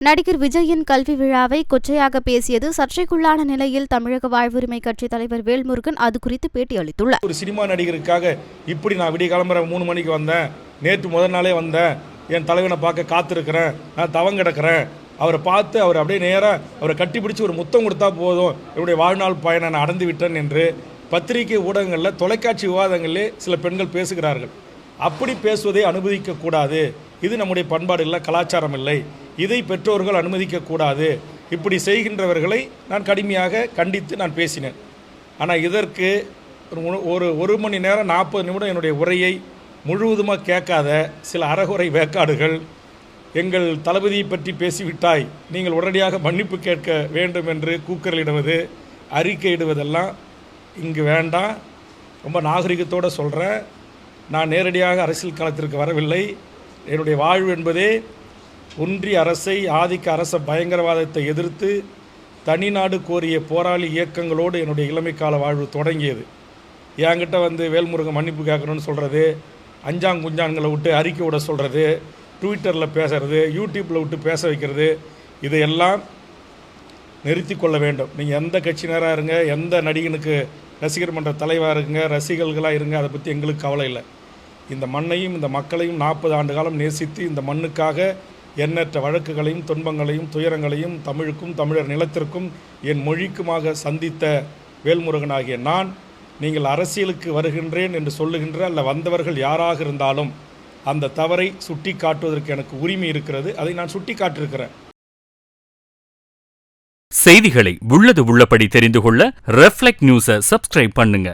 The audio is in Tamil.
நடிகர் விஜயின் கல்வி விழாவை கொச்சையாக பேசியது சர்ச்சைக்குள்ளான நிலையில் தமிழக வாழ்வுரிமை கட்சித் தலைவர் வேல்முருகன் அது குறித்து பேட்டியளித்துள்ளார். ஒரு சினிமா நடிகருக்காக இப்படி நான் விடிய கிளம்புற 3 மணிக்கு வந்தேன், நேற்று முதல் நாளே வந்தேன், என் தலைவனை பார்க்க காத்திருக்கிறேன், நான் தவம் கிடக்கிறேன், அவரை பார்த்து அவர் அப்படியே நேராக அவரை கட்டிப்பிடிச்சு ஒரு முத்தம் கொடுத்தா போதும், என்னுடைய வாழ்நாள் பயனை நான் அடைந்து விட்டேன் என்று பத்திரிகை ஊடகங்களில் தொலைக்காட்சி விவாதங்களிலே சில பெண்கள் பேசுகிறார்கள். அப்படி பேசுவதை அனுமதிக்கக்கூடாது. இது நம்முடைய பண்பாடு இல்லை, கலாச்சாரம் இல்லை. இதை பெற்றோர்கள் அனுமதிக்கக்கூடாது. இப்படி செய்கின்றவர்களை நான் கடுமையாக கண்டித்து நான் பேசினேன். ஆனால் இதற்கு ஒரு மணி நேரம் 40 நிமிடம் என்னுடைய உரையை முழுவதுமாக கேட்காத சில அறகுறை வேக்காடுகள் எங்கள் தளபதியை பற்றி பேசிவிட்டாய், நீங்கள் உடனடியாக மன்னிப்பு கேட்க வேண்டும் என்று கூக்குரலிடுவது, அறிக்கையிடுவதெல்லாம் இங்கு வேண்டாம். ரொம்ப நாகரிகத்தோடு சொல்கிறேன். நான் நேரடியாக அரசியல் களத்திற்கு வரவில்லை. என்னுடைய வாழ்வு என்பதே ஒன்றிய அரசை, ஆதிக்க அரச பயங்கரவாதத்தை எதிர்த்து தனிநாடு கோரிய போராளி இயக்கங்களோடு என்னுடைய இளமைக்கால வாழ்வு தொடங்கியது. என்கிட்ட வந்து வேல்முருகன் மன்னிப்பு கேட்கணும்னு சொல்கிறது, அஞ்சாங்குஞ்சான்களை விட்டு அறிக்கை விட சொல்கிறது, ட்விட்டரில் பேசுகிறது, யூடியூப்பில் விட்டு பேச வைக்கிறது, இதையெல்லாம் நிறுத்தி கொள்ள வேண்டும். நீங்கள் எந்த கட்சியினராக இருங்க, எந்த நடிகனுக்கு ரசிகர் மன்ற தலைவராக இருங்க, ரசிகர்களாக இருங்க, அதை பற்றி எங்களுக்கு கவலை இல்லை. இந்த மண்ணையும் இந்த மக்களையும் 40 ஆண்டு காலம் நேசித்து இந்த மண்ணுக்காக எண்ணற்ற வழக்குகளையும் துன்பங்களையும் துயரங்களையும் தமிழுக்கும் தமிழர் நிலத்திற்கும் என் மொழிக்குமாக சந்தித்த வேல்முருகனாகிய நான், நீங்கள் அரசியலுக்கு வருகின்றேன் என்று சொல்லுகின்ற அல்ல வந்தவர்கள் யாராக இருந்தாலும் அந்த தவறை சுட்டி காட்டுவதற்கு எனக்கு உரிமை இருக்கிறது. அதை நான் சுட்டி காட்டியிருக்கிறேன். செய்திகளை உள்ளது உள்ளபடி தெரிந்து கொள்ள ரெஃப்ளெக்ட் நியூஸை சப்ஸ்கிரைப் பண்ணுங்க.